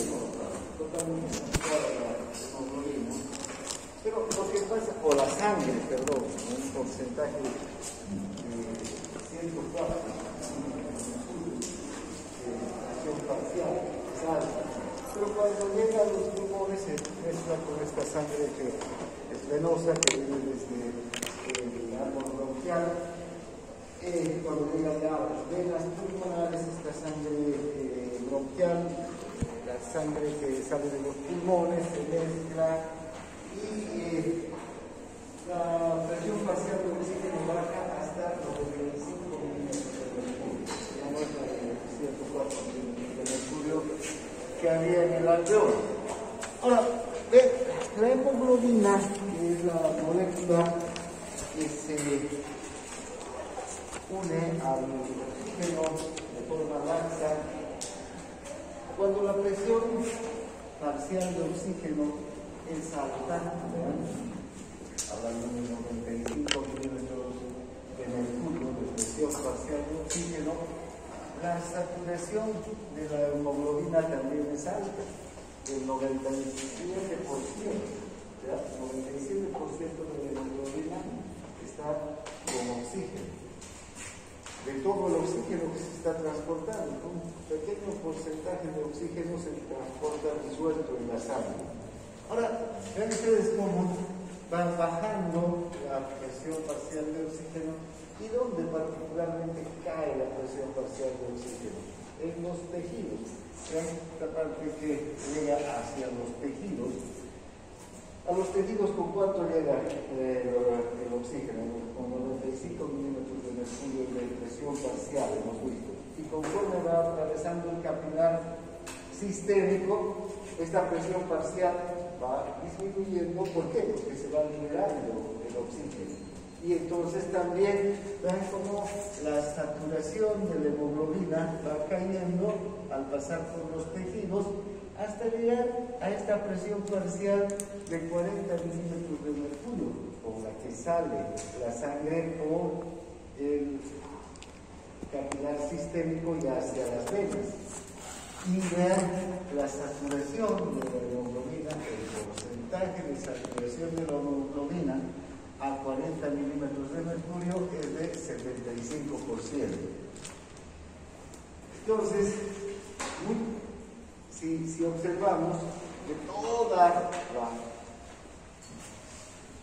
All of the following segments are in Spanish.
¿no? Totalmente saturada la hemoglobina. Pero lo que pasa, o la sangre, perdón, un porcentaje de 104 de parcial, es alta. Pero cuando llega a los pulmones se mezcla con esta sangre que es venosa, que viene desde el árbol bronquial. Cuando llega ya a las venas pulmonares, esta sangre bronquial, la sangre que sale de los pulmones se mezcla y la presión parcial de oxígeno baja hasta 95 milímetros de mercurio. Ya no es la de 104 milímetros de mercurio que había en el alveolo. Ahora, la hemoglobina, que es la molécula que se une al oxígeno de forma laxa, cuando la presión parcial de oxígeno es alta, hablando de 95 milímetros de mercurio de presión parcial de oxígeno, la saturación de la hemoglobina también es alta, del 97%, ¿ya? 97% de la hemoglobina está con oxígeno. De todo el oxígeno que se está transportando, un pequeño porcentaje de oxígeno se transporta disuelto en la sangre. Ahora, vean ustedes cómo va bajando la presión parcial de oxígeno y dónde particularmente cae la presión parcial de oxígeno. En los tejidos. Vean esta parte que llega hacia los tejidos. A los tejidos, ¿con cuánto llega el oxígeno? Con 95 milímetros de mercurio de presión parcial, hemos visto. Y conforme va atravesando el capilar sistémico, esta presión parcial va disminuyendo. ¿Por qué? Porque se va liberando el oxígeno. Y entonces también vean cómo la saturación de la hemoglobina va cayendo al pasar por los tejidos hasta llegar a esta presión parcial de 40 milímetros de mercurio, con la que sale la sangre por el capilar sistémico y hacia las venas. Y vean la saturación de la hemoglobina, el porcentaje de saturación de la hemoglobina a 40 milímetros de mercurio es de 75%. Entonces, si observamos de toda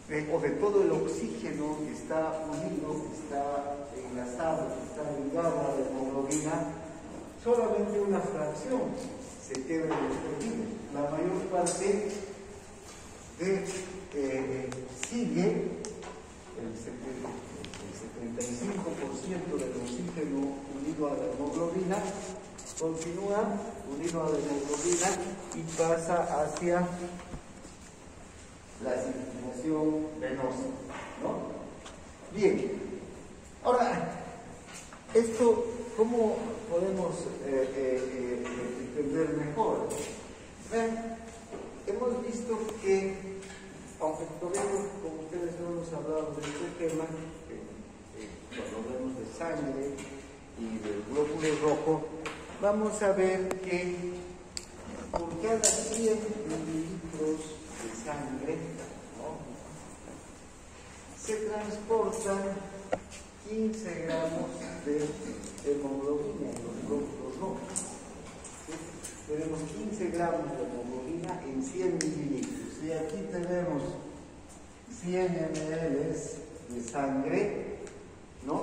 de todo el oxígeno que está unido, que está enlazado, que está ligado a la hemoglobina, solamente una fracción se queda en los tejidos. La mayor parte sigue el 75% del oxígeno unido a la hemoglobina, continúa unido a la hemoglobina y pasa hacia la circulación venosa, ¿no? Bien, ahora, esto, ¿cómo podemos entender mejor? Vean, hemos visto que, aunque todavía, como ustedes no hemos hablado de este tema, cuando hablamos de sangre y del glóbulo rojo, vamos a ver que por cada 100 mililitros de sangre, ¿no?, se transportan 15 gramos de hemoglobina en los glóbulos rojos. ¿Sí? Tenemos 15 gramos de hemoglobina en 100 mililitros. Y aquí tenemos 100 ml de sangre, ¿no?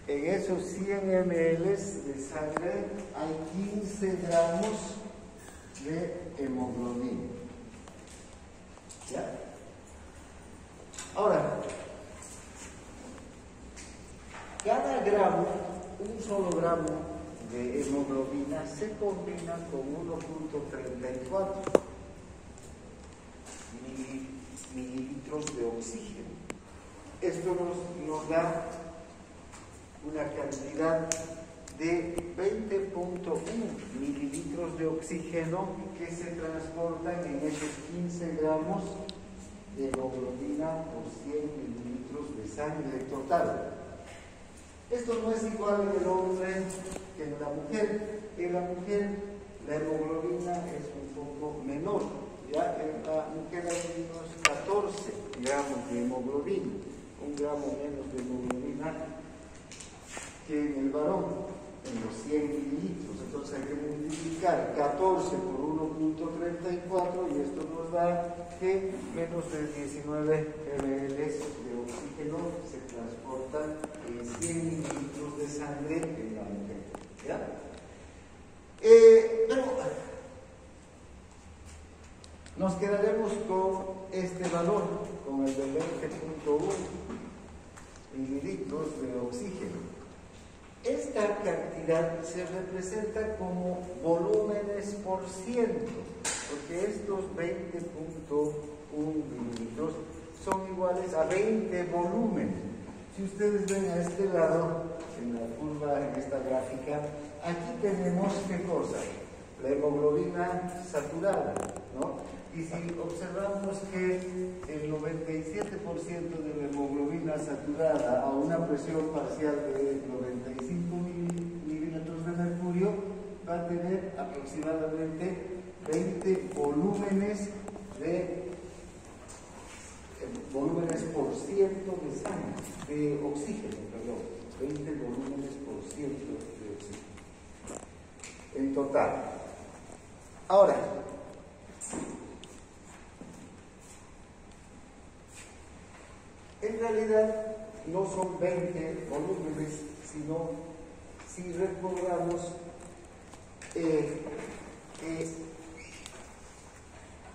En esos 100 ml de sangre hay 15 gramos de hemoglobina. ¿Ya? Ahora, cada gramo, un solo gramo de hemoglobina se combina con 1.34 mililitros de oxígeno. Esto nos da una cantidad de 20.1 mililitros de oxígeno que se transportan en esos 15 gramos de hemoglobina por 100 mililitros de sangre total. Esto no es igual en el hombre que en la mujer. En la mujer la hemoglobina es un poco menor. Ya en la mujer hay unos 14 gramos de hemoglobina, 1 gramo menos de hemoglobina que en el varón, en los 100 mililitros. Entonces hay que multiplicar 14 por 1.34 y esto nos da que menos de 19 ml de oxígeno se transportan en 100 mililitros de sangre en la mujer. ¿Ya? Pero nos quedaremos con este valor, con el de 20.1 mililitros de oxígeno. Esta cantidad se representa como volúmenes por ciento, porque estos 20.1 mililitros son iguales a 20 volúmenes. Si ustedes ven a este lado, en la curva, en esta gráfica, aquí tenemos ¿qué cosa? La hemoglobina saturada, ¿no? Y si observamos que el 97% de la hemoglobina saturada a una presión parcial de 95 milímetros de mercurio va a tener aproximadamente 20 volúmenes por ciento de sangre, de oxígeno, perdón, 20 volúmenes por ciento de oxígeno en total. Ahora, en realidad no son 20 volúmenes, sino si recordamos que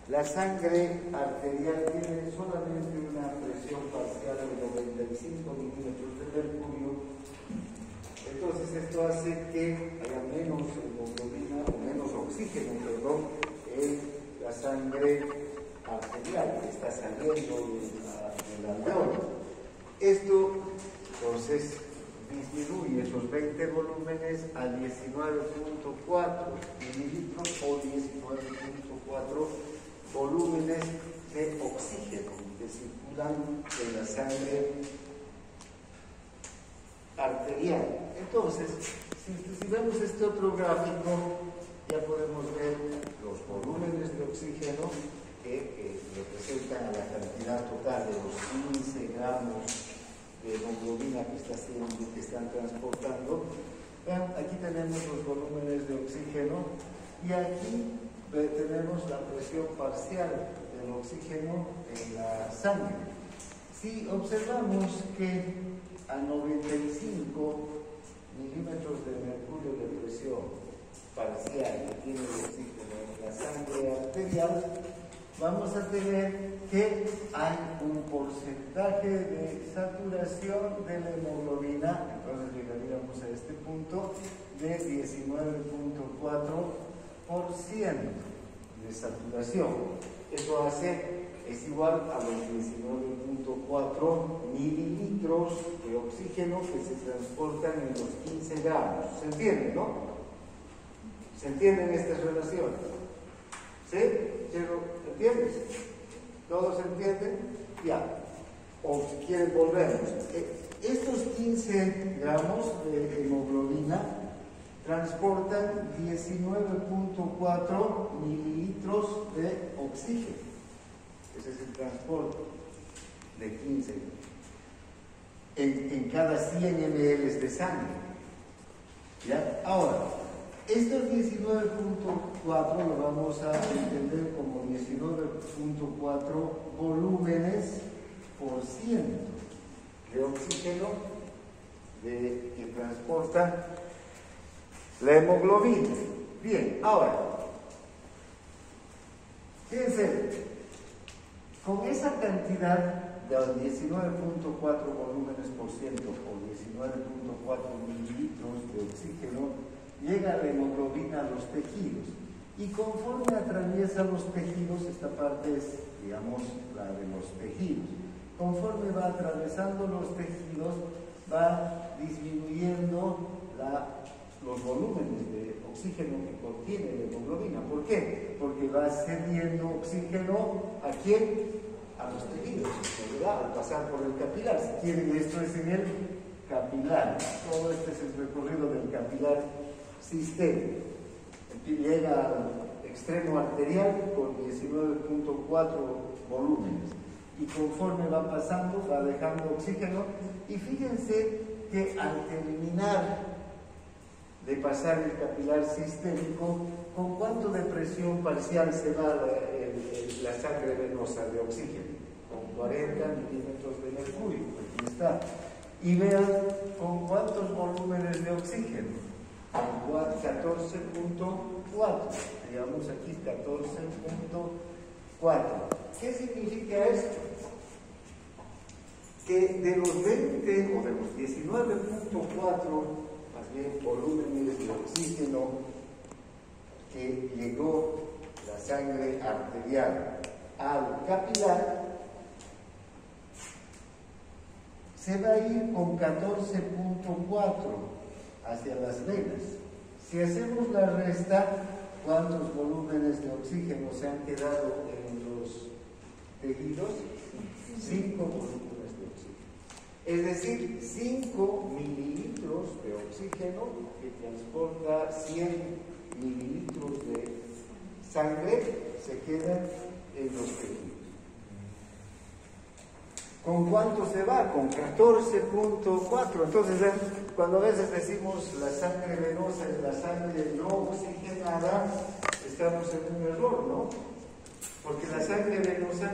la sangre arterial tiene solamente una presión parcial de 95 milímetros de mercurio. Entonces esto hace que haya menos hemoglobina o menos oxígeno, perdón, en la sangre arterial que está saliendo del alveolo. Esto entonces disminuye esos 20 volúmenes a 19.4 mililitros o 19.4 volúmenes de oxígeno que circulan en la sangre arterial. Entonces, si vemos este otro gráfico, ya podemos ver los volúmenes de oxígeno que representan a la cantidad total de los 15 gramos de hemoglobina que están transportando. Vean, aquí tenemos los volúmenes de oxígeno y aquí tenemos la presión parcial del oxígeno en la sangre. Si observamos que a 95 milímetros de mercurio de presión parcial que tiene el oxígeno en la sangre arterial, vamos a tener que hay un porcentaje de saturación de la hemoglobina, entonces llegaríamos a este punto de 19.4% de saturación. Eso es igual a los 19.4 mililitros de oxígeno que se transportan en los 15 gramos. ¿Se entiende, no? ¿Se entienden estas relaciones? ¿Sí? ¿Entiendes? ¿Todos entienden? Ya. O si quieren volvemos. Estos 15 gramos de hemoglobina transportan 19.4 mililitros de oxígeno. Ese es el transporte de 15 en cada 100 ml de sangre. ¿Ya? Ahora, estos 19.4 lo vamos a entender como 19.4 volúmenes por ciento de oxígeno que transporta la hemoglobina. Bien, ahora, fíjense, con esa cantidad de 19.4 volúmenes por ciento o 19.4 mililitros de oxígeno, llega la hemoglobina a los tejidos y conforme atraviesa los tejidos, esta parte es, digamos, la de los tejidos, conforme va atravesando los tejidos, va disminuyendo los volúmenes de oxígeno que contiene la hemoglobina. ¿Por qué? Porque va cediendo oxígeno ¿a quién? A los tejidos, ¿verdad? Al pasar por el capilar. Si quieren, esto es en el capilar. Todo este es el recorrido del capilar sistémico. llega al extremo arterial con 19.4 volúmenes. Y conforme va pasando, va dejando oxígeno. Y fíjense que al terminar de pasar el capilar sistémico, ¿con cuánto de presión parcial se va la sangre venosa de oxígeno? Con 40 milímetros de mercurio. Aquí está. Y vean con cuántos volúmenes de oxígeno. Con 14.4. Digamos aquí 14.4. ¿Qué significa esto? Que de los 20 o de los 19.4, más bien volúmenes de oxígeno que llegó la sangre arterial al capilar, se va a ir con 14.4 hacia las venas. Si hacemos la resta, ¿cuántos volúmenes de oxígeno se han quedado en los tejidos? 5 volúmenes de oxígeno. Es decir, 5 mililitros de oxígeno que transporta 100 mililitros de sangre se quedan en los tejidos. ¿Con cuánto se va? Con 14.4. Entonces, cuando a veces decimos la sangre venosa es la sangre no oxigenada, estamos en un error, ¿no? Porque la sangre venosa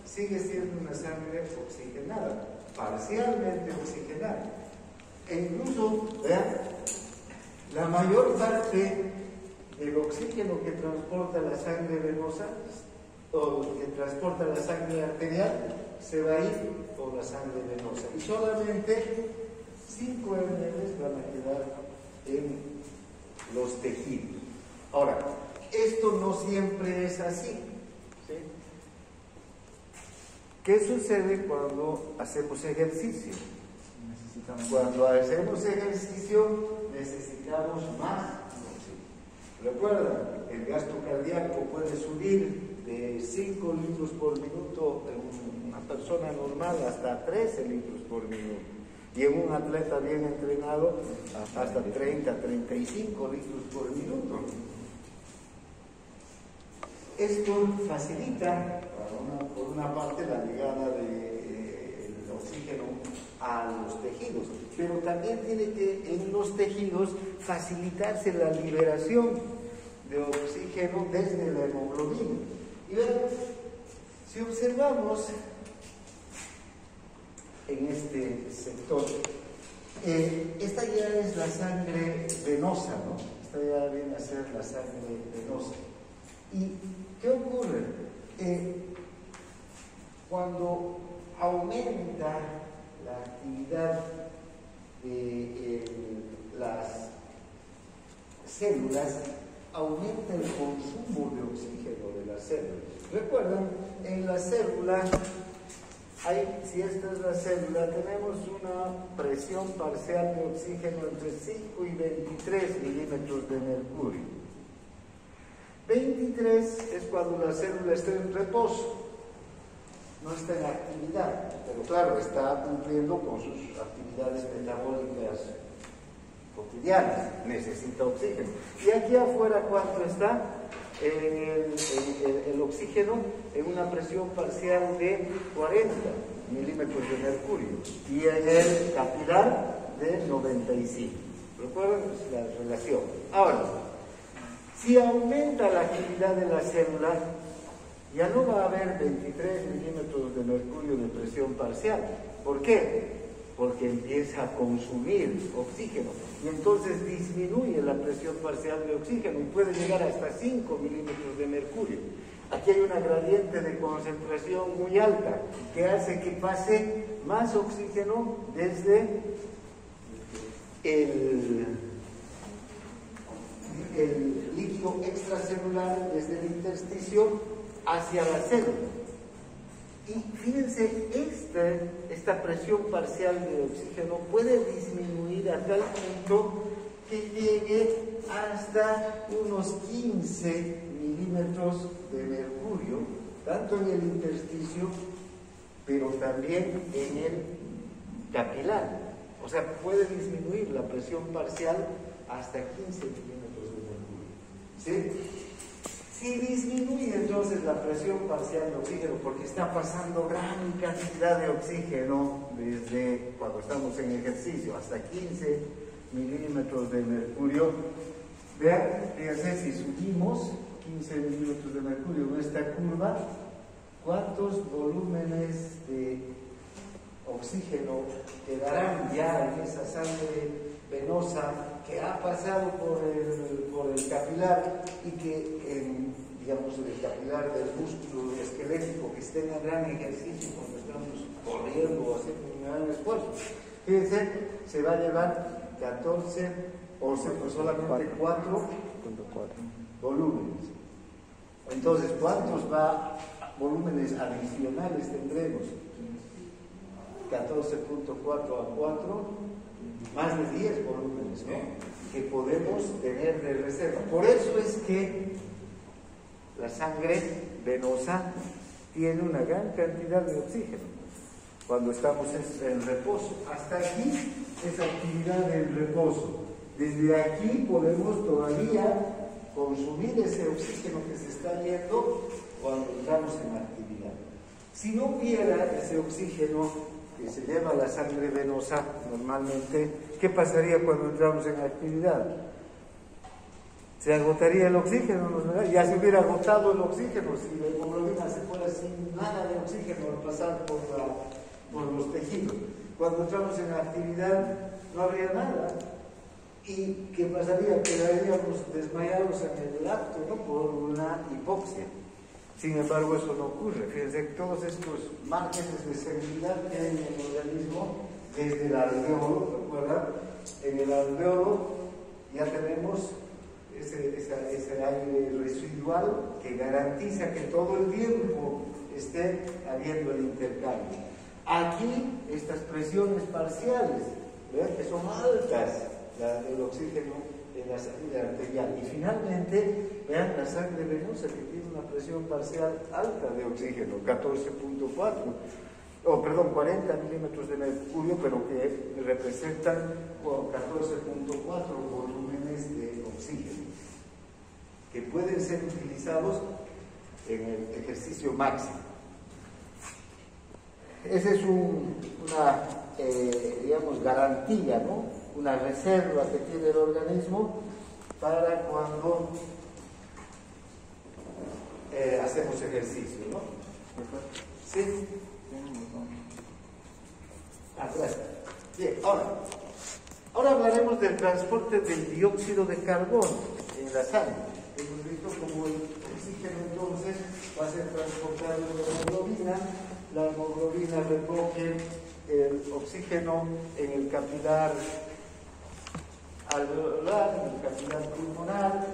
sigue siendo una sangre oxigenada, parcialmente oxigenada. E incluso, vean, la mayor parte del oxígeno que transporta la sangre venosa o que transporta la sangre arterial se va a ir por la sangre venosa y solamente 5 ml van a quedar en los tejidos. Ahora, esto no siempre es así, ¿sí? ¿Qué sucede cuando hacemos ejercicio? Cuando hacemos ejercicio necesitamos más oxígeno. ¿Recuerdan? El gasto cardíaco puede subir de 5 litros por minuto en una persona normal hasta 13 litros por minuto. Y en un atleta bien entrenado hasta 30, 35 litros por minuto. Esto facilita, por una parte, la llegada del oxígeno a los tejidos, pero también tiene que en los tejidos facilitarse la liberación de oxígeno desde la hemoglobina. Y vean, si observamos en este sector, esta ya es la sangre venosa, ¿no? Esta ya viene a ser la sangre venosa. ¿Y qué ocurre? Cuando aumenta la actividad de las células, aumenta el consumo de oxígeno de las células. Recuerden, en la célula, si esta es la célula, tenemos una presión parcial de oxígeno entre 5 y 23 milímetros de mercurio. 23 es cuando la célula está en reposo, no está en actividad, pero claro, está cumpliendo con sus actividades metabólicas cotidianas, necesita oxígeno. Y aquí afuera, ¿cuánto está? El oxígeno en una presión parcial de 40 milímetros de mercurio y en el capilar de 95. ¿Recuerdan? Es la relación. Ahora, si aumenta la actividad de la célula, ya no va a haber 23 milímetros de mercurio de presión parcial. ¿Por qué? Porque empieza a consumir oxígeno y entonces disminuye la presión parcial de oxígeno y puede llegar hasta 5 milímetros de mercurio. Aquí hay una gradiente de concentración muy alta que hace que pase más oxígeno desde el líquido extracelular, desde el intersticio hacia la célula. Y fíjense, esta presión parcial de oxígeno puede disminuir a tal punto que llegue hasta unos 15 milímetros de mercurio, tanto en el intersticio, pero también en el capilar. O sea, puede disminuir la presión parcial hasta 15 milímetros de mercurio. ¿Sí? Si disminuye entonces la presión parcial de oxígeno, porque está pasando gran cantidad de oxígeno desde cuando estamos en ejercicio hasta 15 milímetros de mercurio. Vean, fíjense, si subimos 15 milímetros de mercurio en esta curva, ¿cuántos volúmenes de oxígeno quedarán ya en esa sangre venosa que ha pasado por el capilar y que, digamos, el capilar del músculo esquelético que esté en gran ejercicio cuando estamos corriendo o haciendo un gran esfuerzo? Fíjense, se va a llevar 14 o solamente 4 volúmenes. Entonces, ¿cuántos volúmenes adicionales tendremos? 14.4 a 4, más de 10 volúmenes, ¿no?, que podemos tener de reserva. Por eso es que la sangre venosa tiene una gran cantidad de oxígeno cuando estamos en reposo. Hasta aquí es actividad del reposo. Desde aquí podemos todavía consumir ese oxígeno que se está yendo cuando estamos en actividad. Si no hubiera ese oxígeno que se lleva la sangre venosa normalmente, ¿qué pasaría cuando entramos en actividad? Se agotaría el oxígeno, ¿no? Ya se hubiera agotado el oxígeno si la hemoglobina se fuera sin nada de oxígeno al pasar por los tejidos. Cuando entramos en actividad no habría nada. ¿Y qué pasaría? Quedaríamos desmayados en el acto, ¿no?, por una hipoxia. Sin embargo, eso no ocurre. Fíjense que todos estos márgenes de seguridad que hay en el organismo, desde el alveolo, ¿recuerdan? En el alveolo ya tenemos ese aire residual que garantiza que todo el tiempo esté habiendo el intercambio. Aquí, estas presiones parciales, ¿verdad?, que son altas, el oxígeno en la sangre arterial. Y finalmente, vean la sangre venosa que tiene una presión parcial alta de oxígeno, 40 milímetros de mercurio, pero que representan 14.4 volúmenes de oxígeno, que pueden ser utilizados en el ejercicio máximo. Esa es una, digamos, garantía, ¿no?, una reserva que tiene el organismo para cuando hacemos ejercicio, ¿no? ¿Sí? Bien, ahora hablaremos del transporte del dióxido de carbono en la sangre. Hemos visto cómo el oxígeno entonces va a ser transportado en la hemoglobina. La hemoglobina recoge el oxígeno en el capilar alveolar, en el capilar pulmonar.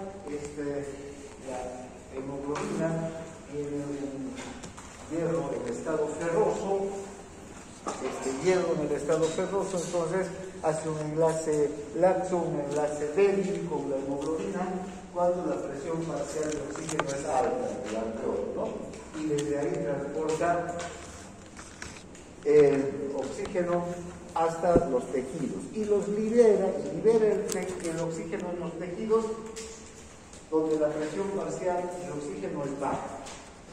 La hemoglobina tiene un hierro en estado ferroso. Hierro en el estado ferroso, entonces hace un enlace laxo, un enlace débil con la hemoglobina cuando la presión parcial de oxígeno es alta en el alveolo, ¿no? Y desde ahí transporta el oxígeno hasta los tejidos y los libera el oxígeno en los tejidos donde la presión parcial del oxígeno es baja.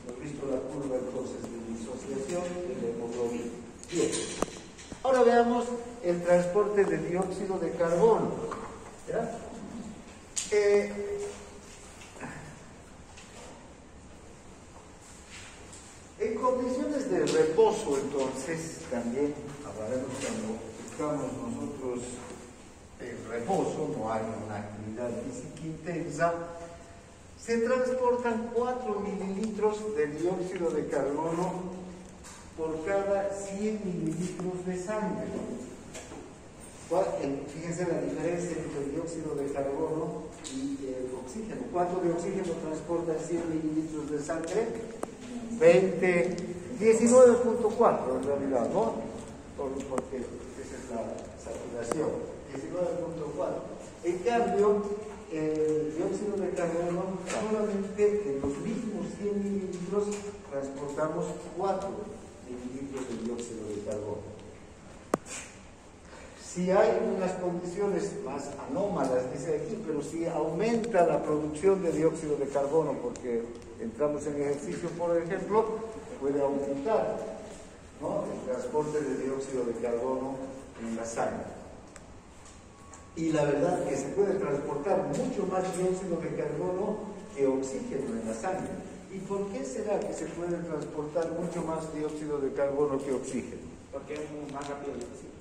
Hemos visto la curva entonces de disociación de la hemoglobina. Bien, ahora veamos el transporte de dióxido de carbono. ¿Ya? En condiciones de reposo, entonces, también hablaremos cuando estamos nosotros en reposo, no hay una actividad física intensa, se transportan 4 mililitros de dióxido de carbono por cada 100 mililitros de sangre. Fíjense la diferencia entre el dióxido de carbono y el oxígeno. ¿Cuánto de oxígeno transporta 100 mililitros de sangre? 19.4 en realidad, ¿no? Porque esa es la saturación, 19.4. En cambio, el dióxido de carbono, solamente de los mismos 100 mililitros transportamos 4 mililitros de dióxido de carbono. Si hay unas condiciones más anómalas, dice aquí, pero si aumenta la producción de dióxido de carbono, porque entramos en ejercicio, por ejemplo, puede aumentar, ¿no?, el transporte de dióxido de carbono en la sangre. Y la verdad que se puede transportar mucho más dióxido de carbono que oxígeno en la sangre. ¿Y por qué será que se puede transportar mucho más dióxido de carbono que oxígeno? Porque es más rápido el oxígeno.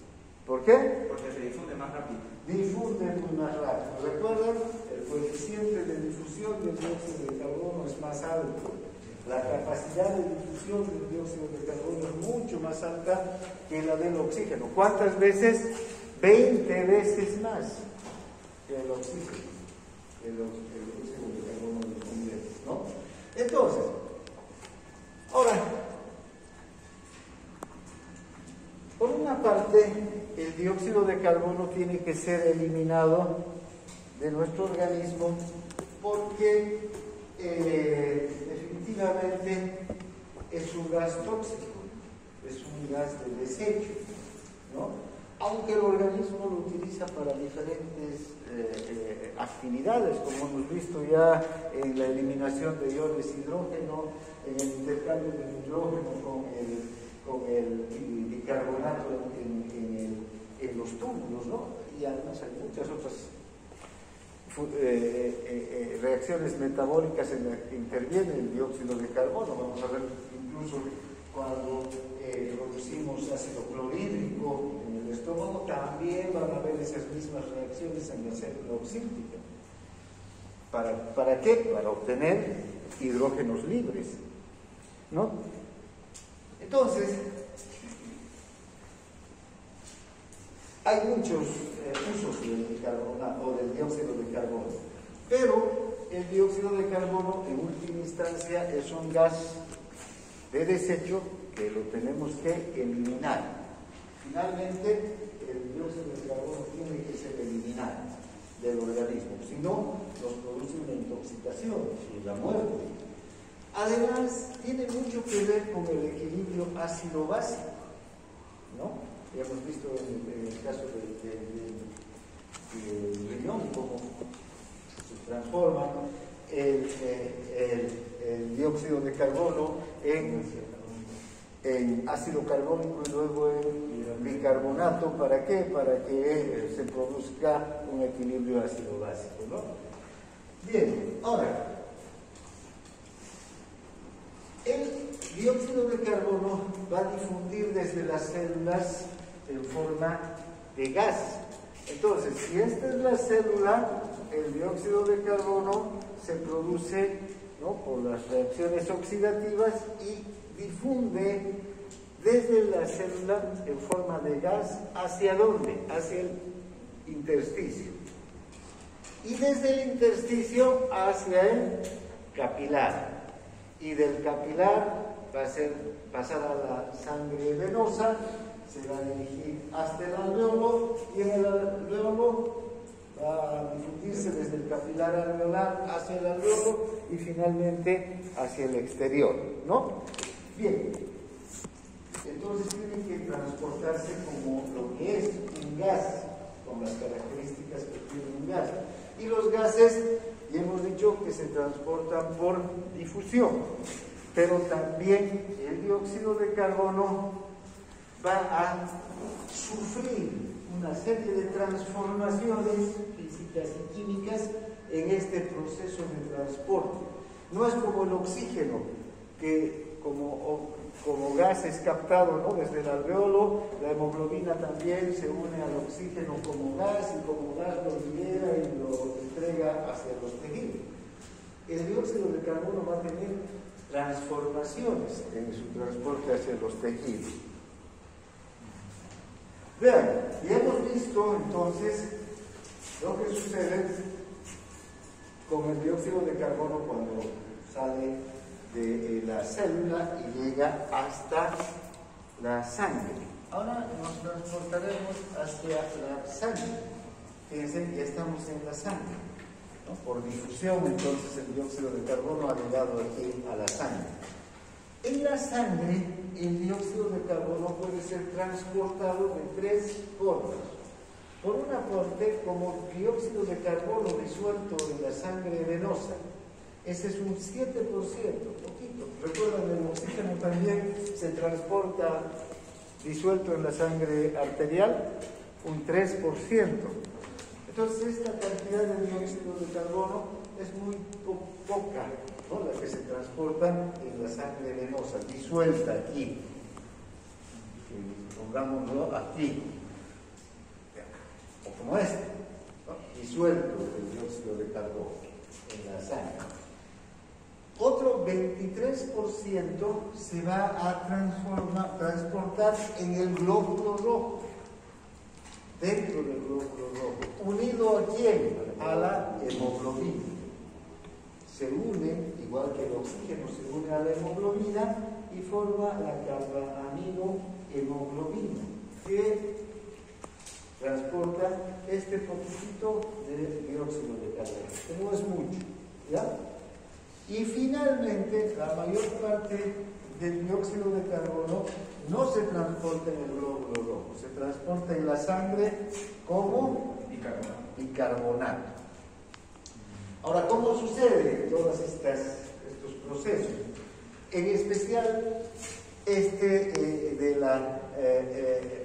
¿Por qué? Porque se difunde más rápido. Difunde muy más rápido. ¿Recuerdan? El coeficiente de difusión del dióxido de carbono es más alto. La capacidad de difusión del dióxido de carbono es mucho más alta que la del oxígeno. ¿Cuántas veces? 20 veces más que el oxígeno. El dióxido de carbono difunde, ¿no? Entonces, ahora, por una parte, el dióxido de carbono tiene que ser eliminado de nuestro organismo porque definitivamente es un gas tóxico, es un gas de desecho, ¿no? Aunque el organismo lo utiliza para diferentes actividades, como hemos visto ya en la eliminación de iones hidrógeno, en el intercambio de nitrógeno con el bicarbonato en los túbulos, ¿no? Y además hay muchas otras reacciones metabólicas en las que interviene el dióxido de carbono. Vamos a ver incluso cuando producimos ácido clorhídrico en el estómago, también van a haber esas mismas reacciones en la célula oxígena. ¿Para qué? Para obtener hidrógenos libres, ¿no? Entonces, hay muchos usos del bicarbonato o del dióxido de carbono, pero el dióxido de carbono en última instancia es un gas de desecho que lo tenemos que eliminar. Finalmente, el dióxido de carbono tiene que ser eliminado del organismo, si no, nos produce una intoxicación y la muerte. Además, tiene mucho que ver con el equilibrio ácido-básico, ¿no? Ya hemos visto en el caso del riñón cómo se transforma el dióxido de carbono en ácido carbónico y luego en bicarbonato. ¿Para qué? Para que se produzca un equilibrio ácido-básico, ¿no? Bien, ahora, el dióxido de carbono va a difundir desde las células en forma de gas. Entonces, si esta es la célula, el dióxido de carbono se produce, ¿no?, por las reacciones oxidativas y difunde desde la célula en forma de gas. ¿Hacia dónde? Hacia el intersticio. Y desde el intersticio hacia el capilar. Y del capilar va a pasar a la sangre venosa, se va a dirigir hasta el alveolo y en el alveolo va a difundirse desde el capilar alveolar hacia el alveolo y finalmente hacia el exterior, ¿no? Bien, entonces tiene que transportarse como lo que es un gas, con las características que tiene un gas. Y los gases, ya hemos dicho que se transportan por difusión, pero también el dióxido de carbono va a sufrir una serie de transformaciones físicas y químicas en este proceso de transporte. No es como el oxígeno, que como gas es captado, ¿no?, desde el alveolo. La hemoglobina también se une al oxígeno como gas y como gas lo libera y lo entrega hacia los tejidos. El dióxido de carbono va a tener transformaciones en su transporte hacia los tejidos. Vean, ya hemos visto entonces lo que sucede con el dióxido de carbono cuando sale de la célula y llega hasta la sangre. Ahora nos transportaremos hacia la sangre. Fíjense, ya estamos en la sangre, ¿no? Por difusión, entonces el dióxido de carbono ha llegado aquí a la sangre. En la sangre, el dióxido de carbono puede ser transportado de tres formas. Por una parte, como dióxido de carbono disuelto en la sangre venosa. Ese es un 7%, poquito. Recuerdan, el oxígeno también se transporta disuelto en la sangre arterial, un 3%. Entonces, esta cantidad de dióxido de carbono es muy poca, ¿no? La que se transporta en la sangre venosa, disuelta aquí. Pongámoslo aquí, o como este, ¿no? Disuelto el dióxido de carbono en la sangre. Otro 23% se va a transportar en el glóbulo rojo, dentro del glóbulo rojo. ¿Unido a quién? A la hemoglobina. Se une, igual que el oxígeno se une a la hemoglobina y forma la carbaminohemoglobina, que transporta este poquitito de dióxido de carbono, que no es mucho, ¿ya? Y finalmente, la mayor parte del dióxido de carbono no se transporta en el glóbulo rojo, se transporta en la sangre como bicarbonato. Ahora, ¿cómo sucede todos estos procesos? En especial,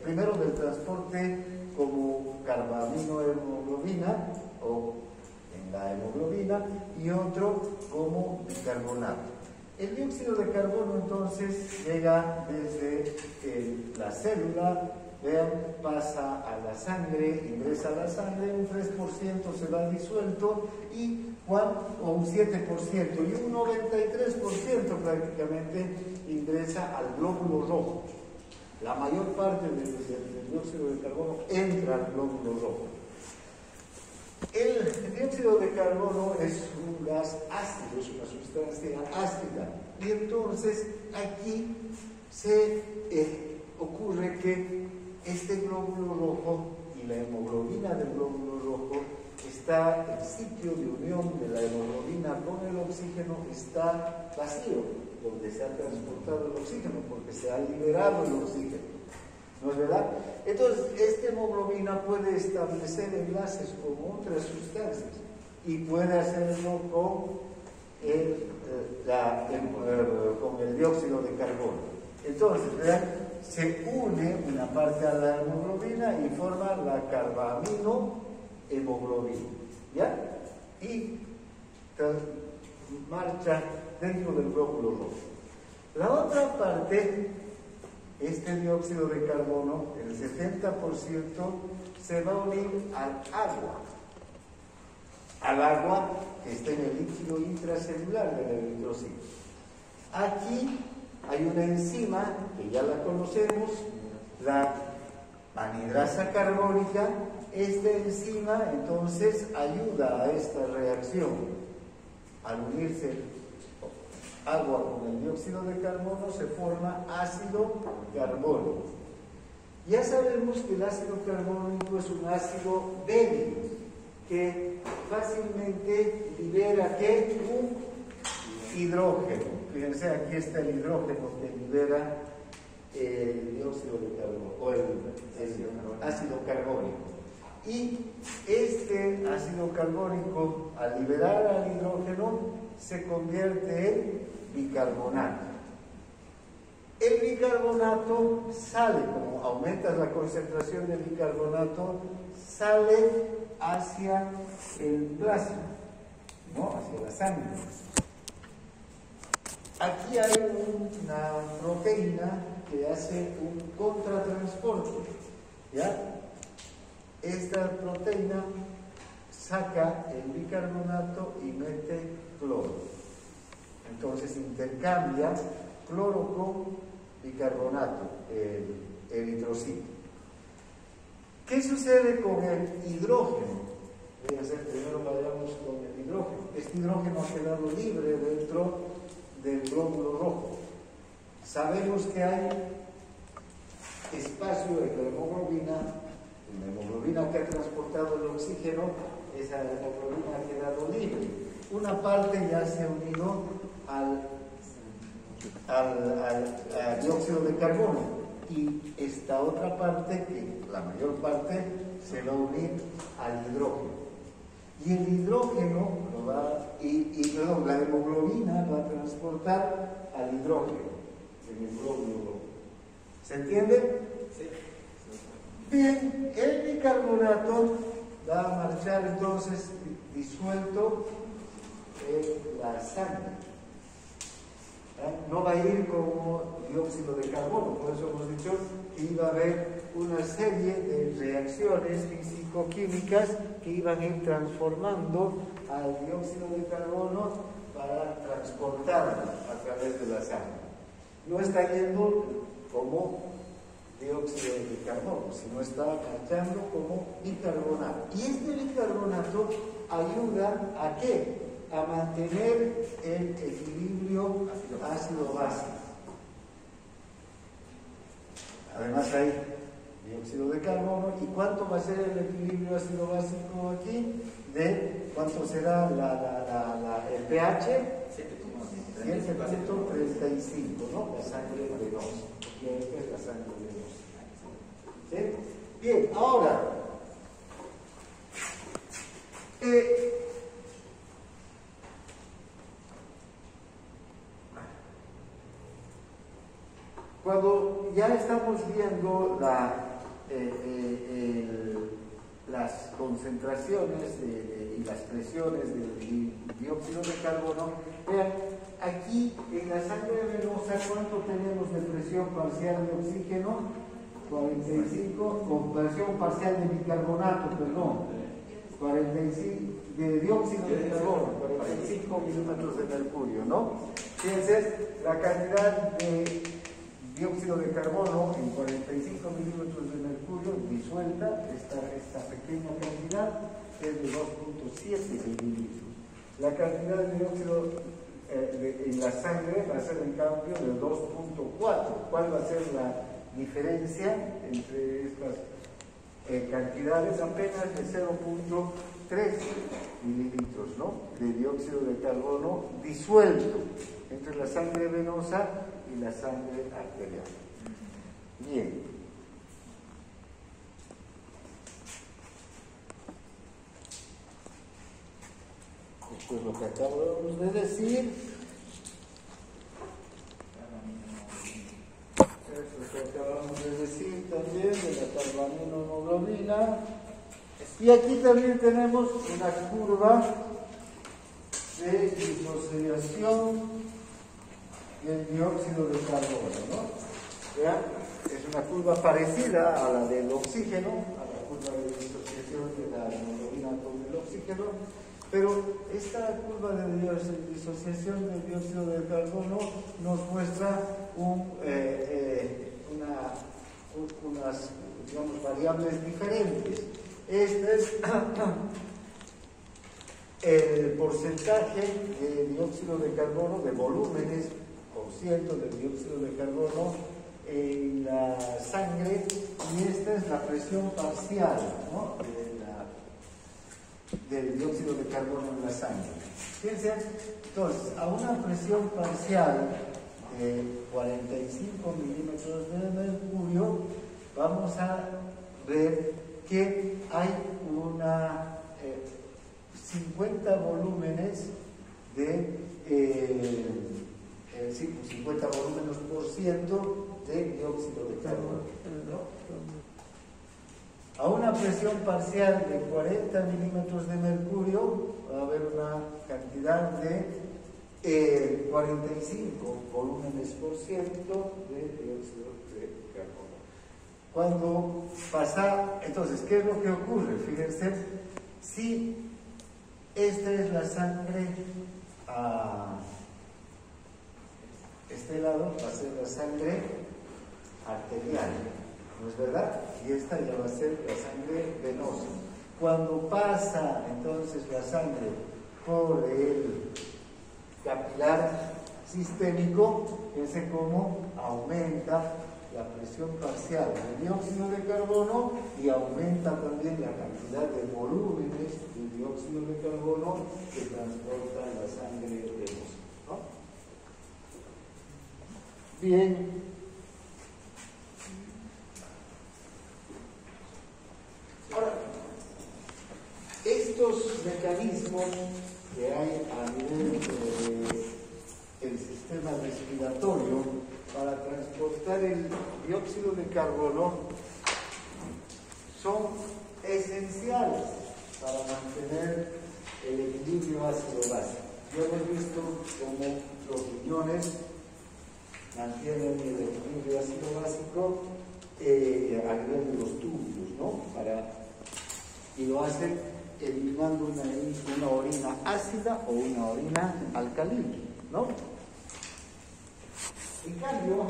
primero del transporte como carbaminohemoglobina o en la hemoglobina, y otro como bicarbonato. El dióxido de carbono entonces llega desde la célula, vean, pasa a la sangre, ingresa a la sangre, un 3% se va disuelto y un 7% y un 93% prácticamente ingresa al glóbulo rojo. La mayor parte del dióxido de carbono entra al glóbulo rojo. El dióxido de carbono es un gas ácido, es una sustancia ácida, y entonces aquí se ocurre que este glóbulo rojo y la hemoglobina del glóbulo rojo está, el sitio de unión de la hemoglobina con el oxígeno está vacío, donde se ha transportado el oxígeno, porque se ha liberado el oxígeno. ¿No es verdad? Entonces, esta hemoglobina puede establecer enlaces con otras sustancias y puede hacerlo con el dióxido de carbono. Entonces, vean, se une una parte a la hemoglobina y forma la carbaminohemoglobina, ¿ya? Y marcha dentro del glóbulo rojo. La otra parte, este dióxido de carbono, el 70% se va a unir al agua que está en el líquido intracelular del eritrocito. Aquí hay una enzima que ya la conocemos, la anhidrasa carbónica. Esta enzima entonces ayuda a esta reacción. Al unirse agua con el dióxido de carbono se forma ácido carbónico. Ya sabemos que el ácido carbónico es un ácido débil que fácilmente libera ¿qué? Un hidrógeno. Fíjense, aquí está el hidrógeno que libera el dióxido de carbono o el ácido carbónico. Y este ácido carbónico, al liberar al hidrógeno, se convierte en bicarbonato. El bicarbonato sale, como aumentas la concentración de bicarbonato, sale hacia el plasma, ¿no? Hacia la sangre. Aquí hay una proteína que hace un contratransporte, ¿ya? Esta proteína saca el bicarbonato y mete cloro. Entonces intercambia cloro con bicarbonato, el eritrocito. ¿Qué sucede con el hidrógeno? Voy a hacer primero, vayamos con el hidrógeno. Este hidrógeno ha quedado libre dentro del glóbulo rojo. Sabemos que hay espacio en la hemoglobina que ha transportado el oxígeno, esa hemoglobina ha quedado libre. Una parte ya se ha unido al dióxido de carbono, y esta otra parte, que la mayor parte, se va a unir al hidrógeno. Y el hidrógeno lo va, perdón, la hemoglobina va a transportar al hidrógeno en el glóbulo. ¿Se entiende? Sí. Bien, el bicarbonato va a marchar entonces disuelto en la sangre. No va a ir como dióxido de carbono, por eso hemos dicho que iba a haber una serie de reacciones físico-químicas que iban a ir transformando al dióxido de carbono para transportarlo a través de la sangre. No está yendo como dióxido de carbono, sino está marchando como bicarbonato. Y este bicarbonato ayuda ¿a qué? A mantener el equilibrio ácido-básico. Además hay dióxido de carbono. ¿Y cuánto va a ser el equilibrio ácido-básico aquí? ¿De cuánto será el pH? 7.35, ¿no? La sangre venosa. Porque esta es la sangre venosa. ¿Sí? Bien, ahora cuando ya estamos viendo las concentraciones y las presiones del dióxido de carbono, vean, aquí en la sangre venosa, ¿cuánto tenemos de presión parcial de oxígeno? 45, con presión parcial de bicarbonato, perdón, 45 de dióxido de carbono, 45 milímetros de mercurio, ¿no? Fíjense, la cantidad de dióxido de carbono en 45 milímetros de mercurio disuelta, esta pequeña cantidad es de 2.7 mililitros. La cantidad de dióxido en la sangre va a ser en cambio de 2.4. ¿Cuál va a ser la diferencia entre estas cantidades? Apenas de 0.3 mililitros, ¿no? De dióxido de carbono disuelto entre la sangre venosa y la sangre arterial. Bien. Esto es lo que acabamos de decir. Esto es lo que acabamos de decir también de la carbaminohemoglobina. Y aquí también tenemos una curva de disociación del dióxido de carbono, ¿no? ¿Vean? Es una curva parecida a la del oxígeno, a la curva de disociación de la hemoglobina con el oxígeno, pero esta curva de disociación del dióxido de carbono nos muestra unas, digamos, variables diferentes. Este es el porcentaje de dióxido de carbono, de volúmenes por ciento del dióxido de carbono en la sangre, y esta es la presión parcial, ¿no? Del dióxido de carbono en la sangre. Fíjense, entonces, a una presión parcial de 45 milímetros de mercurio, vamos a ver que hay 50 volúmenes de 50 volúmenes por ciento de dióxido de carbono, ¿no? A una presión parcial de 40 milímetros de mercurio va a haber una cantidad de 45 volúmenes por ciento de dióxido de carbono. Cuando pasa, entonces, ¿qué es lo que ocurre? Fíjense, si esta es la sangre a este lado, va a ser la sangre arterial, ¿no es verdad? Y esta ya va a ser la sangre venosa. Cuando pasa entonces la sangre por el capilar sistémico, fíjense cómo aumenta la presión parcial del dióxido de carbono y aumenta también la cantidad de volúmenes de dióxido de carbono que transporta la sangre venosa, ¿no? Bien. mecanismo que hay a nivel del sistema respiratorio para transportar el dióxido de carbono son esenciales para mantener el equilibrio ácido-básico. Ya hemos visto cómo los riñones mantienen el equilibrio ácido-básico a nivel de los túbulos, ¿no? Y lo hacen eliminando una orina ácida o una orina alcalina, ¿no? En cambio,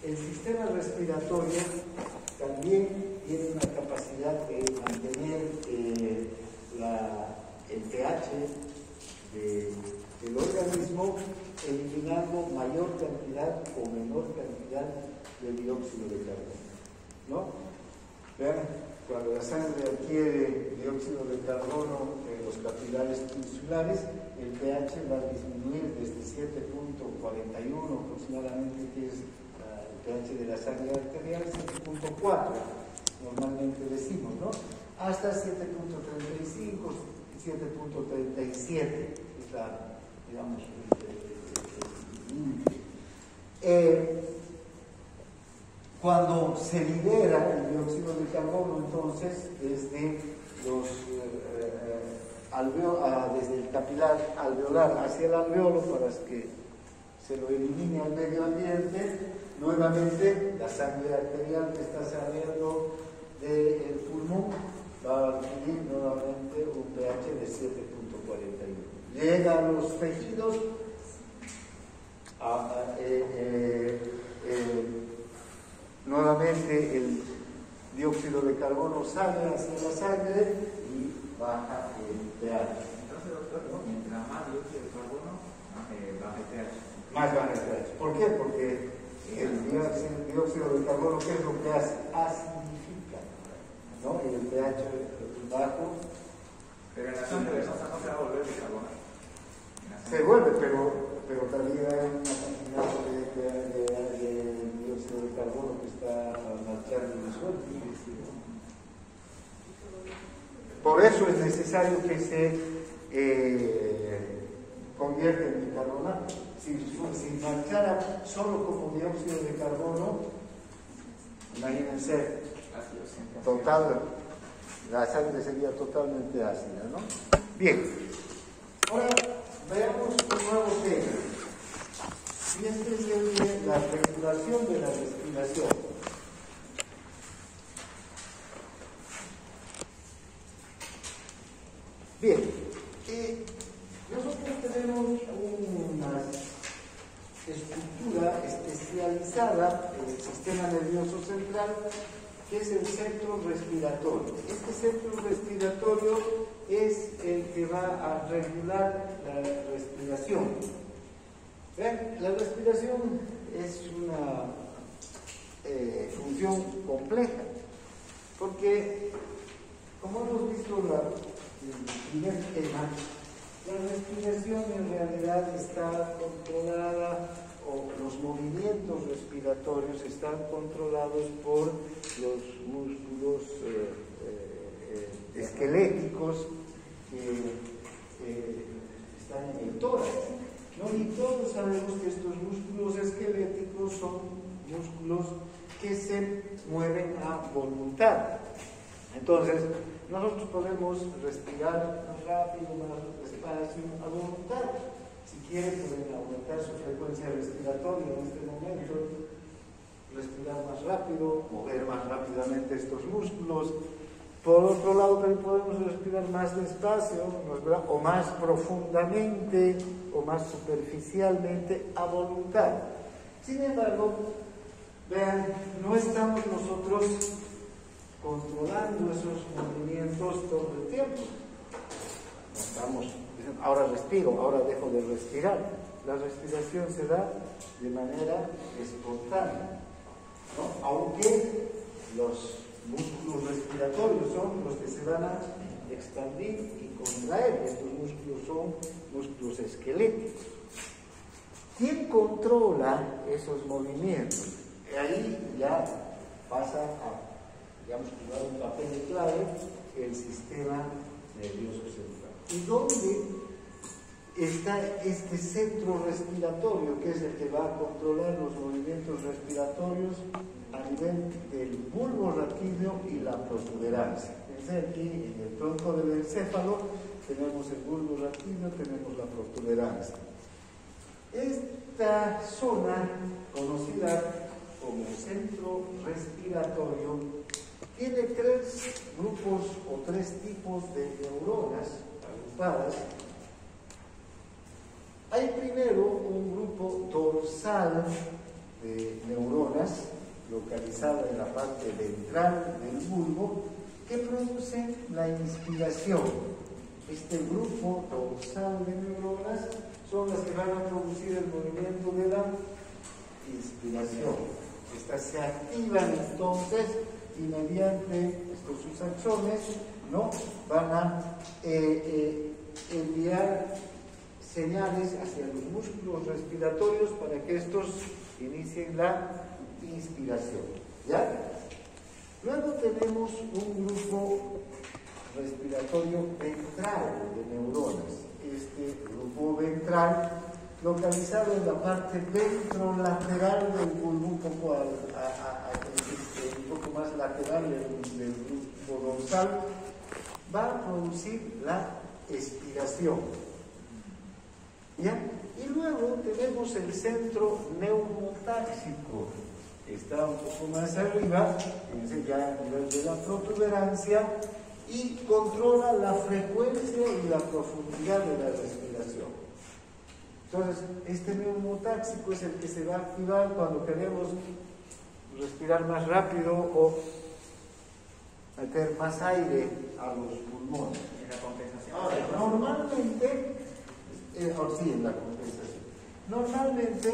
el sistema respiratorio también tiene una capacidad de mantener el pH del organismo, eliminando mayor cantidad o menor cantidad de dióxido de carbono, ¿no? Vean, cuando la sangre adquiere dióxido de carbono en los capilares insulares, el pH va a disminuir desde 7.41 aproximadamente, que es el pH de la sangre arterial, 7.4, normalmente decimos, ¿no? Hasta 7.35, 7.37, es la, digamos, cuando se libera el dióxido de carbono, entonces, desde desde el capilar alveolar hacia el alveolo, para que se lo elimine al medio ambiente, nuevamente la sangre arterial que está saliendo del pulmón va a adquirir nuevamente un pH de 7.41. Llega a los tejidos, nuevamente el dióxido de carbono sale hacia la sangre y baja el pH. Entonces, doctor, mientras más dióxido de carbono, baja el pH. Más baja el pH. ¿Por qué? Porque el dióxido de carbono, ¿qué es lo que hace? Acidifica, ¿no? Y el pH bajo. Pero en la sangre no se va a volver bicarbonato. Se vuelve, pero también hay una cantidad de dióxido de carbono que está marchando en el suelo. Por eso es necesario que se convierta en bicarbonato. Si marchara solo como dióxido de carbono, imagínense, total, la sangre sería totalmente ácida, ¿no? Bien, ahora veamos un nuevo tema. Y este es el de la regulación de la respiración. Bien, nosotros tenemos una estructura especializada en el sistema nervioso central, que es el centro respiratorio. Este centro respiratorio es el que va a regular la respiración. ¿Ven? La respiración es una función compleja, porque, como hemos visto en el primer tema, la respiración en realidad está controlada, o los movimientos respiratorios están controlados por los músculos esqueléticos que están en el tórax, ¿no? Y todos sabemos que estos músculos esqueléticos son músculos que se mueven a voluntad. Entonces, nosotros podemos respirar más rápido, más despacio, a voluntad. Si quieren, pueden aumentar su frecuencia respiratoria en este momento, respirar más rápido, mover más rápidamente estos músculos. Por otro lado, también podemos respirar más despacio, o más profundamente, o más superficialmente, a voluntad. Sin embargo, vean, no estamos nosotros controlando esos movimientos todo el tiempo. No estamos diciendo, ahora respiro, ahora dejo de respirar. La respiración se da de manera espontánea, ¿no? Aunque los músculos respiratorios son los que se van a expandir y contraer. Estos músculos son músculos esqueléticos. ¿Quién controla esos movimientos? Ahí ya pasa a, digamos, jugar un papel clave el sistema nervioso central. ¿Y dónde está este centro respiratorio, que es el que va a controlar los movimientos respiratorios a nivel del bulbo raquídeo y la protuberancia? Fíjense aquí en el tronco del encéfalo tenemos el bulbo raquídeo, tenemos la protuberancia. Esta zona, conocida como centro respiratorio, tiene tres grupos o tres tipos de neuronas agrupadas. Hay primero un grupo dorsal de neuronas localizada en la parte ventral del bulbo que producen la inspiración. Este grupo dorsal de neuronas son las que van a producir el movimiento de la inspiración. Estas se activan entonces y mediante estos sus axones, ¿no?, van a enviar señales hacia los músculos respiratorios para que estos inicien la inspiración. ¿Ya? Luego tenemos un grupo respiratorio ventral de neuronas. Este grupo ventral, localizado en la parte ventrolateral del bulbo, un poco más lateral del grupo dorsal, va a producir la expiración. ¿Ya? Y luego tenemos el centro neumotáxico, que está un poco más arriba, fíjense, ya a nivel de la protuberancia, y controla la frecuencia y la profundidad de la respiración. Entonces, este neumotáxico es el que se va a activar cuando queremos respirar más rápido o meter más aire a los pulmones. En la compensación. Ahora, normalmente, sí, en la compensación. Normalmente,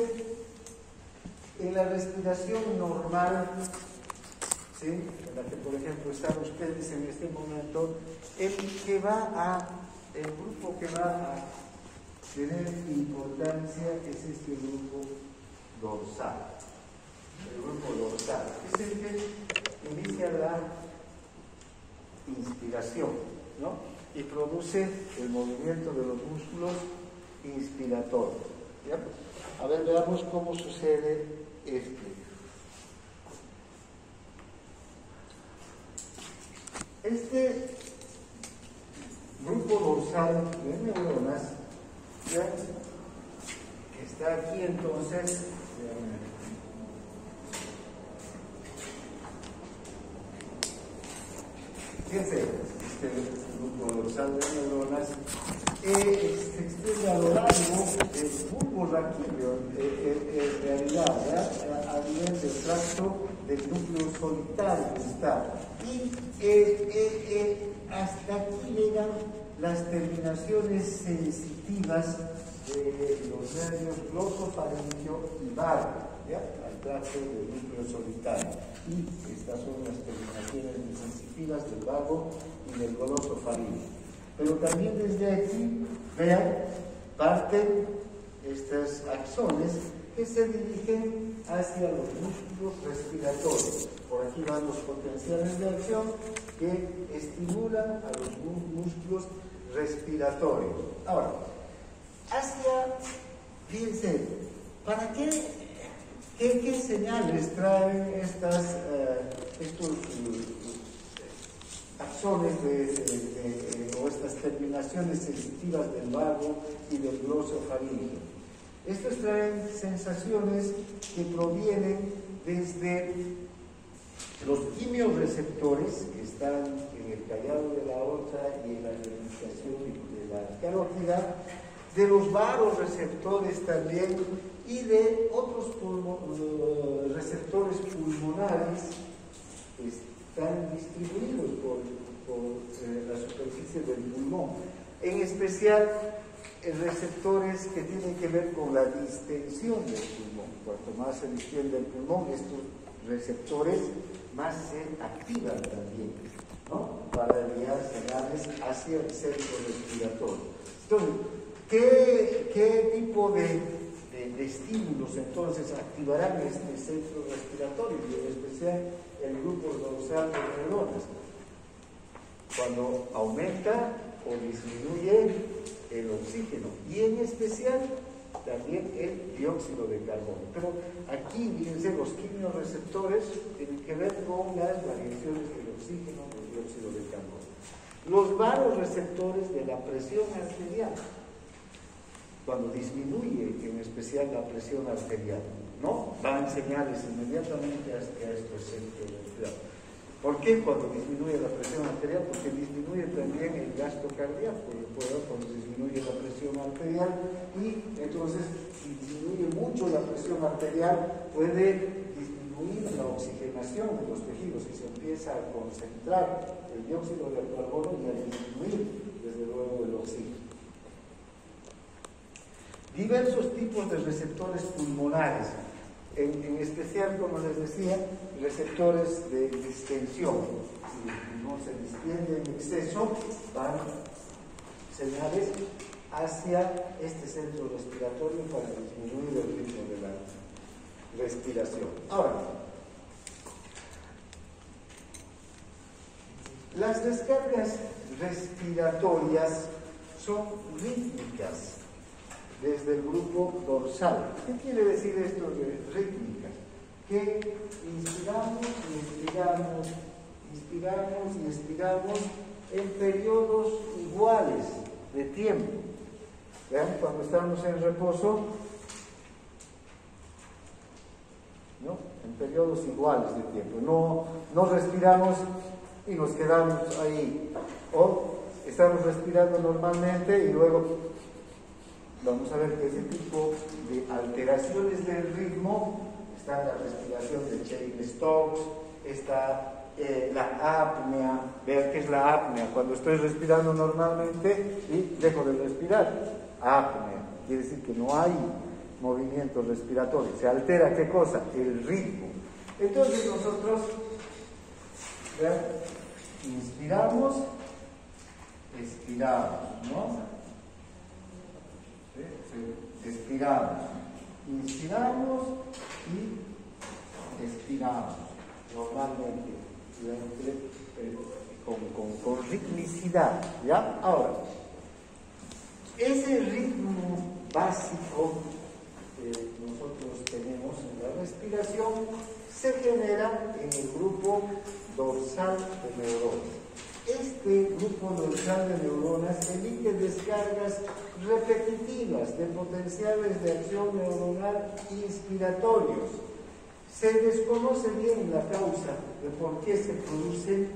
en la respiración normal, ¿sí?, en la que, por ejemplo, están ustedes en este momento, el grupo que va a tener importancia es este grupo dorsal. El grupo dorsal es el que inicia la inspiración, ¿no?, y produce el movimiento de los músculos inspiratorios. ¿Ya? A ver, veamos cómo sucede esto. Este grupo dorsal de neuronas, ¿ya?, que está aquí entonces, fíjense, este grupo dorsal de neuronas se extiende a lo largo del bulbo raquídeo, en realidad, ¿ya?, a nivel del tracto del núcleo solitario que está. Y hasta aquí llegan las terminaciones sensitivas de los nervios glosofaringeo y vago, ¿ya?, al tracto del núcleo solitario. Y estas son las terminaciones sensitivas del vago y del glosofaringeo. Pero también desde aquí, vean, parten estas axones que se dirigen hacia los músculos respiratorios. Por aquí van los potenciales de acción que estimulan a los músculos respiratorios. Ahora, fíjense, ¿para qué señales traen estos axones o estas terminaciones sensitivas del vago y del glosofaringeo? Estos traen sensaciones que provienen desde los quimiorreceptores que están en el callado de la aorta y en la ramificación de la carótida, de los varoreceptores también y de otros receptores pulmonares que están distribuidos por la superficie del pulmón. En especial, receptores que tienen que ver con la distensión del pulmón. Cuanto más se distiende el pulmón, estos receptores más se activan también, ¿no?, para enviar señales hacia el centro respiratorio. Entonces, ¿qué tipo de estímulos entonces activarán este centro respiratorio y en especial el grupo dorsal de neuronas? Cuando aumenta o disminuye el oxígeno y en especial también el dióxido de carbono. Pero aquí, fíjense, los quimiorreceptores tienen que ver con las variaciones del oxígeno y del dióxido de carbono. Los vasoreceptores de la presión arterial, cuando disminuye en especial la presión arterial, ¿no? Van señales inmediatamente hacia estos centros respiratorios. ¿Por qué cuando disminuye la presión arterial? Porque disminuye también el gasto cardíaco, cuando disminuye la presión arterial, y entonces si disminuye mucho la presión arterial puede disminuir la oxigenación de los tejidos y se empieza a concentrar el dióxido de carbono y a disminuir desde luego el oxígeno. Diversos tipos de receptores pulmonares, en especial, como les decía, receptores de distensión. Si no se distiende en exceso, van señales hacia este centro respiratorio para disminuir el ritmo de la respiración. Ahora, las descargas respiratorias son rítmicas desde el grupo dorsal. ¿Qué quiere decir esto de rítmicas? Que inspiramos y expiramos, inspiramos y expiramos en periodos iguales de tiempo. Vean, cuando estamos en reposo, ¿no? En periodos iguales de tiempo. No respiramos y nos quedamos ahí. O estamos respirando normalmente y luego vamos a ver que ese tipo de alteraciones del ritmo, está la respiración de Cheyne-Stokes, está la apnea. Vean qué es la apnea, cuando estoy respirando normalmente y dejo de respirar. Apnea, quiere decir que no hay movimiento respiratorio, se altera ¿qué cosa? El ritmo. Entonces nosotros, vean, inspiramos, expiramos, ¿no? Expiramos, inspiramos y expiramos normalmente, con ritmicidad, ¿ya? Ahora, ese ritmo básico que nosotros tenemos en la respiración se genera en el grupo dorsal de neuronas. Este grupo dorsal de neuronas emite descargas repetitivas de potenciales de acción neuronal inspiratorios. Se desconoce bien la causa de por qué se producen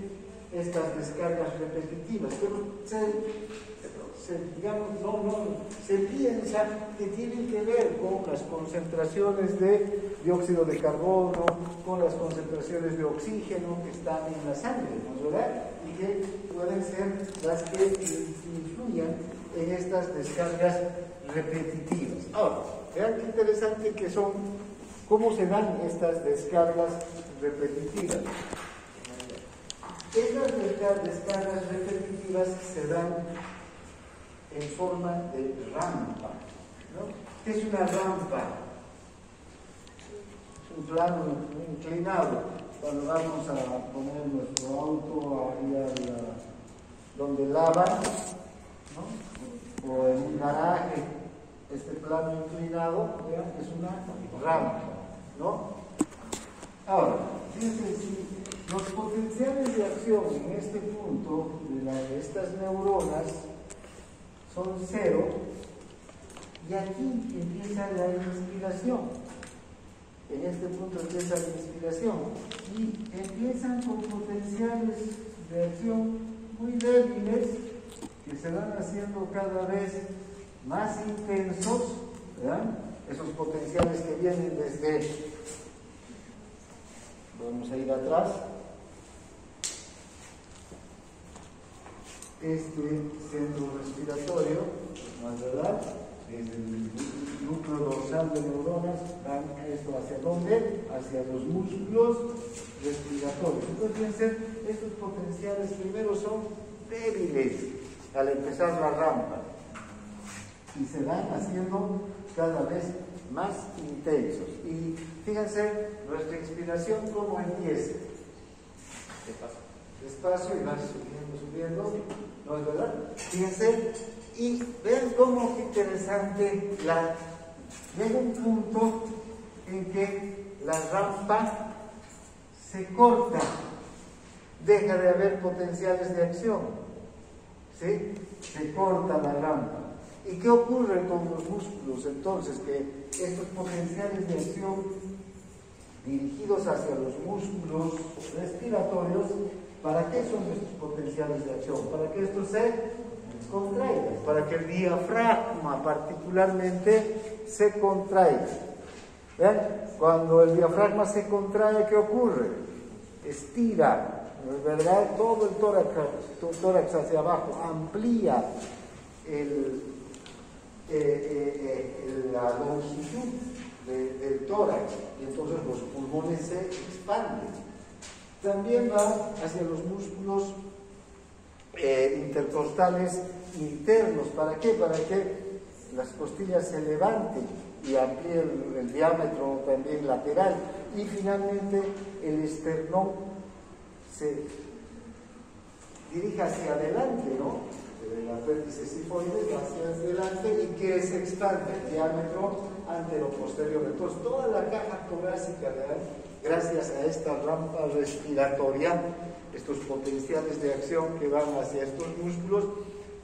estas descargas repetitivas, pero se piensa que tienen que ver con las concentraciones de dióxido de carbono, con las concentraciones de oxígeno que están en la sangre, ¿no es verdad? Y que pueden ser las que influyan en estas descargas repetitivas. Ahora, vean qué interesante que son, cómo se dan estas descargas repetitivas. Estas descargas repetitivas se dan en forma de rampa, ¿no? ¿Qué es una rampa? Es un plano inclinado. Cuando vamos a poner nuestro auto ahí donde lavan, ¿no? O en un garaje, este plano inclinado, vean, es una rampa, ¿no? Ahora, fíjense, si los potenciales de acción en este punto de estas neuronas son 0, y aquí empieza la inspiración. En este punto empieza la inspiración y empiezan con potenciales de acción muy débiles que se van haciendo cada vez más intensos, ¿verdad? Esos potenciales que vienen desde, vamos a ir atrás, este centro respiratorio, ¿no es verdad? Desde el núcleo dorsal de neuronas van esto hacia dónde? Hacia los músculos respiratorios. Entonces, fíjense, estos potenciales primero son débiles al empezar la rampa y se van haciendo cada vez más intensos. Y fíjense, nuestra inspiración, ¿cómo empieza? ¿Qué pasa? despacio y va subiendo, ¿no es verdad? Fíjense, y vean cómo interesante, llega un punto en que la rampa se corta, deja de haber potenciales de acción, ¿sí? Se corta la rampa. ¿Y qué ocurre con los músculos entonces? Que estos potenciales de acción dirigidos hacia los músculos respiratorios, ¿para qué son estos potenciales de acción? Para que estos se contraigan, para que el diafragma particularmente se contraiga. ¿Ven? Cuando el diafragma se contrae, ¿qué ocurre? Estira, ¿verdad? Todo el tórax hacia abajo, amplía la longitud del tórax, y entonces los pulmones se expanden. También va hacia los músculos intercostales internos. ¿Para qué? Para que las costillas se levanten y amplíen el diámetro también lateral. Y finalmente el esternón se dirige hacia adelante, ¿no? El apéndice sifoides va hacia adelante y que se expande el diámetro antero-posterior. Entonces toda la caja torácica, ¿verdad?, gracias a esta rampa respiratoria, estos potenciales de acción que van hacia estos músculos,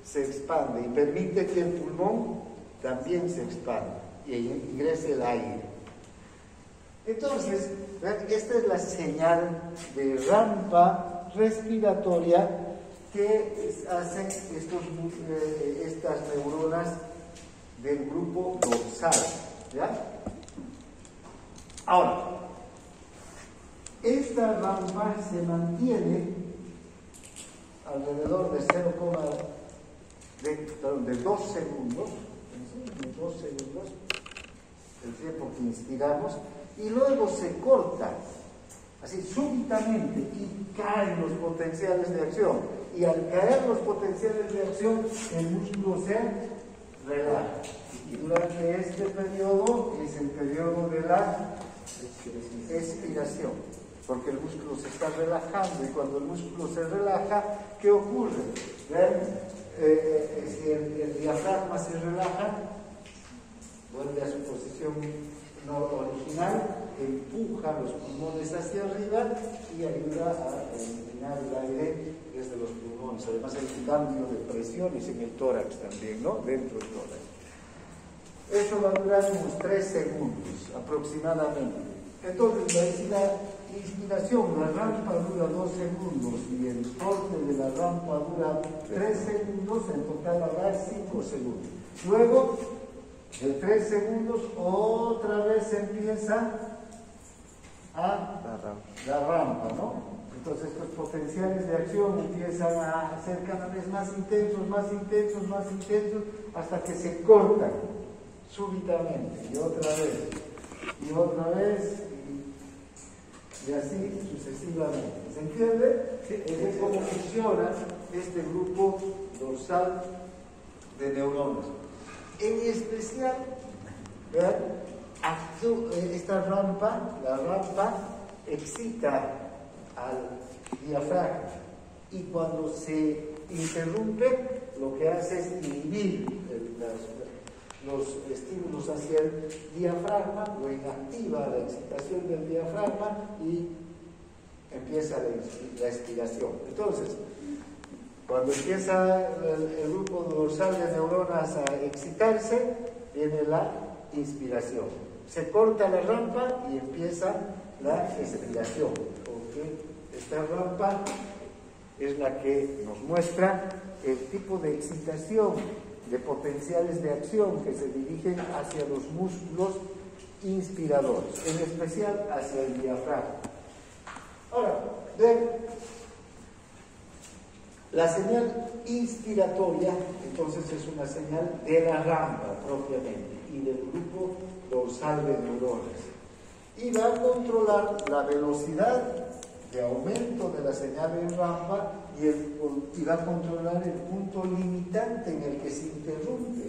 se expande y permite que el pulmón también se expanda y ingrese el aire. Entonces, esta es la señal de rampa respiratoria que hacen estas neuronas del grupo dorsal, ¿ya? Ahora, esta rampa se mantiene alrededor de 2 segundos, el tiempo que inspiramos, y luego se corta, así súbitamente, y caen los potenciales de acción. Y al caer los potenciales de acción, el músculo se relaja. Y durante este periodo es el periodo de la expiración, porque el músculo se está relajando, y cuando el músculo se relaja, ¿qué ocurre? Si el diafragma se relaja, vuelve a su posición no original, empuja los pulmones hacia arriba y ayuda a eliminar el aire desde los pulmones. Además hay un cambio de presiones en el tórax también, ¿no? Dentro del tórax. Eso va a durar unos 3 segundos aproximadamente. Entonces la inspiración, la rampa dura 2 segundos y el corte de la rampa dura 3 segundos, en total habrá 5 segundos. Luego, de 3 segundos, otra vez empieza la rampa, ¿no? Entonces estos potenciales de acción empiezan a ser cada vez más intensos, hasta que se cortan súbitamente, y otra vez, y así sucesivamente. ¿Se entiende? Es cómo funciona este grupo dorsal de neuronas. En especial, ¿verdad?, esta rampa, la rampa excita al diafragma, y cuando se interrumpe, lo que hace es inhibir los estímulos hacia el diafragma, lo inactiva la excitación del diafragma y empieza la expiración. Entonces, cuando empieza el grupo dorsal de neuronas a excitarse, viene la inspiración. Se corta la rampa y empieza la expiración, porque esta rampa es la que nos muestra el tipo de excitación, de potenciales de acción que se dirigen hacia los músculos inspiradores, en especial hacia el diafragma. Ahora, la señal inspiratoria, entonces, es una señal de la rampa propiamente y del grupo dorsal de neuronas, y va a controlar la velocidad de aumento de la señal en rampa y va a controlar el punto limitante en el que se interrumpe.